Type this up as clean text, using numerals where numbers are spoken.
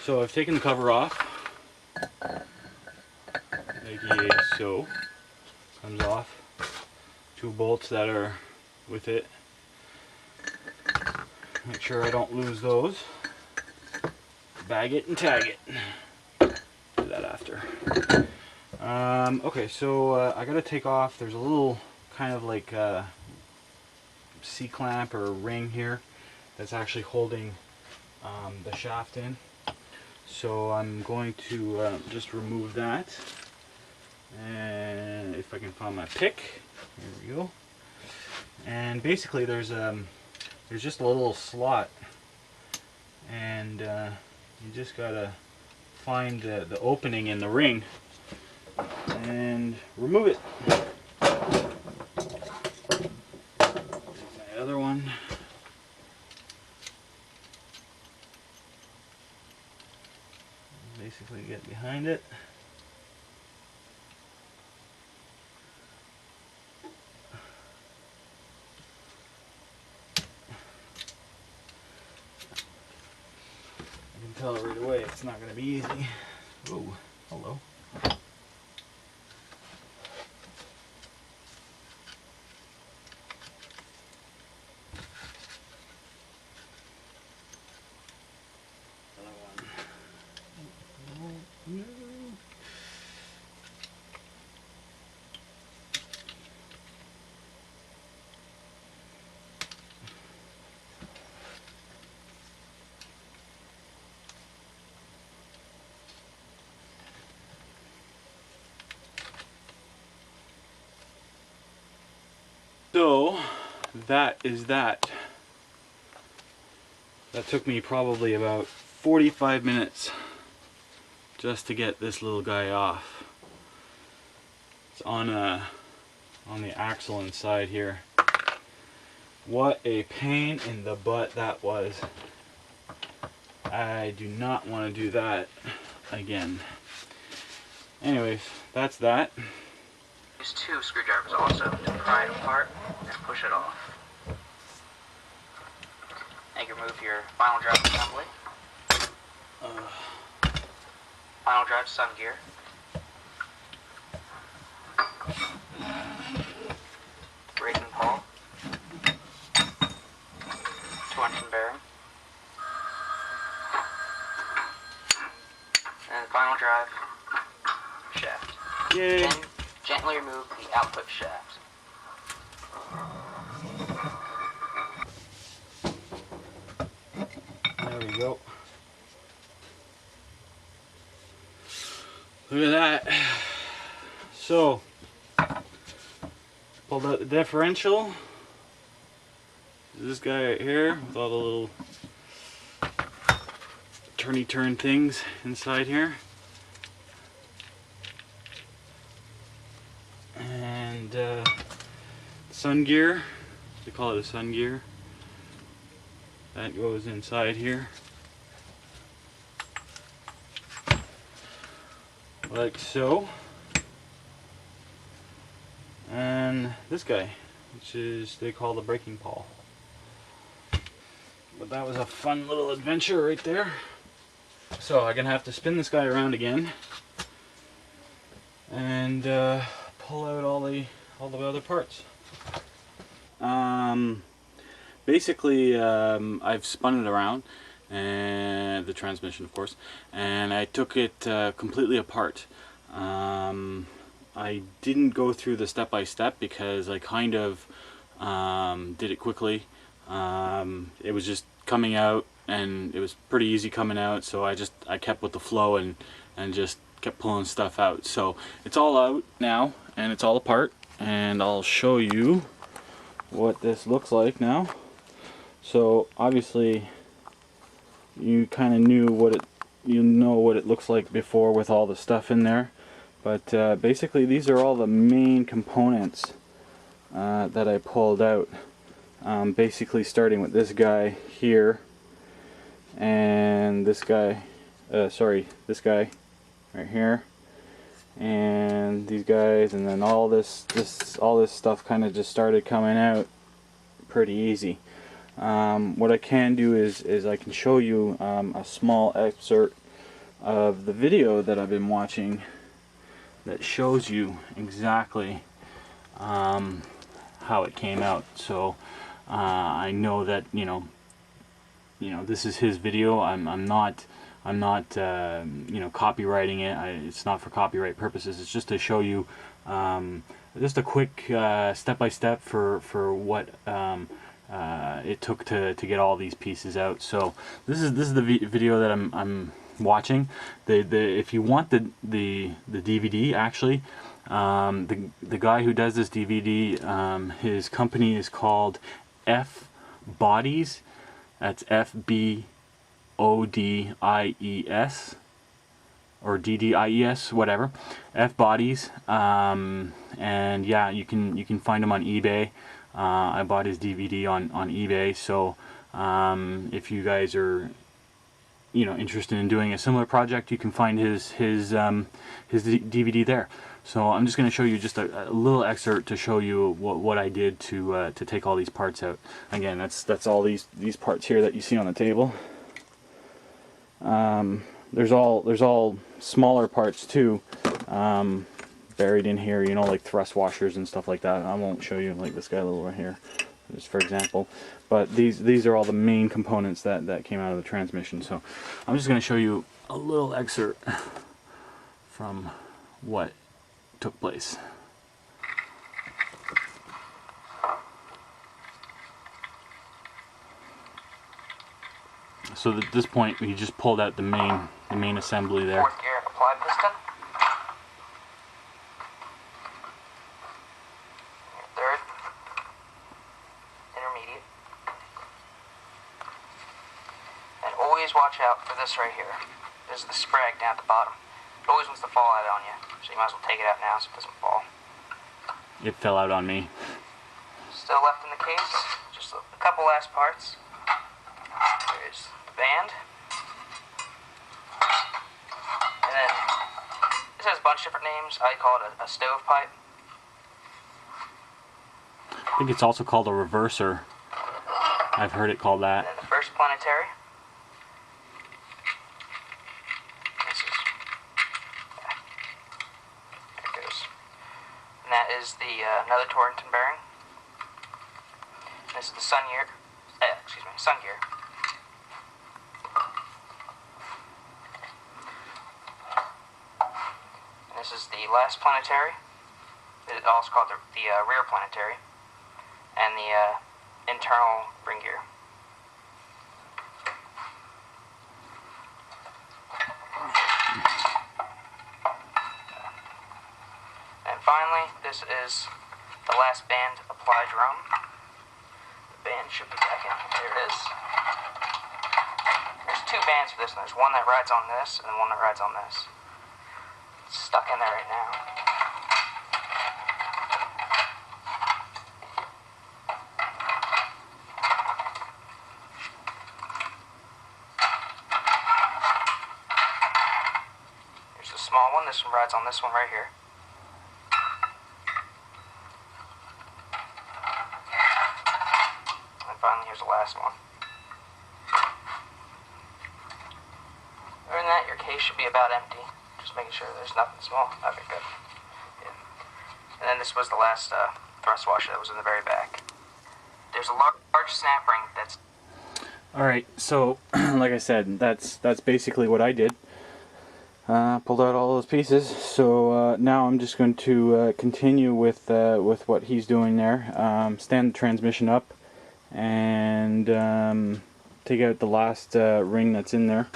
So I've taken the cover off, like so, comes off. 2 bolts that are with it. Make sure I don't lose those. Bag it and tag it. Do that after. Okay, so I gotta take off. There's a little kind of like C-clamp or ring here that's actually holding the shaft in. So I'm going to just remove that. And if I can find my pick, here we go. And basically there's just a little slot, and you just gotta find the opening in the ring and remove it. My other one. Basically get behind it. I can tell right away it's not going to be easy. Oh, hello. So that is that. That took me probably about 45 minutes just to get this little guy off. It's on the axle inside here. What a pain in the butt that was. I do not want to do that again. Anyways, that's that. Use 2 screwdrivers also to pry it apart and push it off. And you remove your final drive assembly. Final drive sun gear. Braking pawl. Torsion bearing. And final drive shaft. Yay! Then gently remove the output shaft. There we go. Look at that. So, pulled out the differential. This guy right here with all the little turn things inside here. And sun gear, they call it a sun gear. That goes inside here. Like so. And this guy, which is they call the braking pawl. But that was a fun little adventure right there. So I'm gonna have to spin this guy around again and pull out all the other parts. Basically, I've spun it around, and the transmission, of course, and I took it completely apart. I didn't go through the step-by-step because I kind of did it quickly. It was just coming out, and it was pretty easy coming out, so I kept with the flow and just kept pulling stuff out. So it's all out now, and it's all apart, and I'll show you what this looks like now. So obviously you kind of knew what it looks like before with all the stuff in there, but basically these are all the main components that I pulled out. Basically starting with this guy here, and this guy right here, and these guys, and then all this stuff kind of just started coming out pretty easy. What I can do is I can show you a small excerpt of the video that I've been watching that shows you exactly how it came out. So I know that this is his video. I'm not copywriting it. It's not for copyright purposes. It's just to show you just a quick step by step for what it took to get all these pieces out. So this is the video that I'm watching. If you want the DVD, actually, the guy who does this DVD, his company is called F Bodies. That's FBODIES or DDIES, whatever. F Bodies, and yeah, you can find him on eBay. I bought his DVD on eBay, so if you guys are interested in doing a similar project, you can find his DVD there. So I'm just going to show you just a little excerpt to show you what I did to take all these parts out. Again, that's all these parts here that you see on the table. There's all smaller parts too, buried in here, like thrust washers and stuff like that. I won't show you, like this guy little right here, just for example. But these are all the main components that came out of the transmission. So I'm just going to show you a little excerpt from what took place. So at this point, we just pulled out the main assembly there. Fourth gear applied piston. Third. Intermediate. And always watch out for this right here. This is the sprag down at the bottom. It always wants to fall out on you, so you might as well take it out now so it doesn't fall. It fell out on me. Still left in the case, just a couple last parts. There's the band. And then, this has a bunch of different names. I call it a stovepipe. I think it's also called a reverser. I've heard it called that. And then the first planetary. This is, yeah, there it goes. And that is the another Torrington bearing. And this is the sun gear. Sun gear. And this is the last planetary. It's also called the rear planetary. And the internal ring gear. And finally, this is the last band applied drum. The band should be back in. There it is. There's two bands for this one. There's one that rides on this and one that rides on this. It's stuck in there right now. There's a small one. This one rides on this one right here. And finally, here's the last one. Other than that, your case should be about empty. Just making sure there's nothing small. Okay, good. Yeah. And then this was the last thrust washer that was in the very back. There's a large snap ring that's... Alright, so like I said, that's basically what I did. Pulled out all those pieces. So now I'm just going to continue with what he's doing there. Stand the transmission up and take out the last ring that's in there.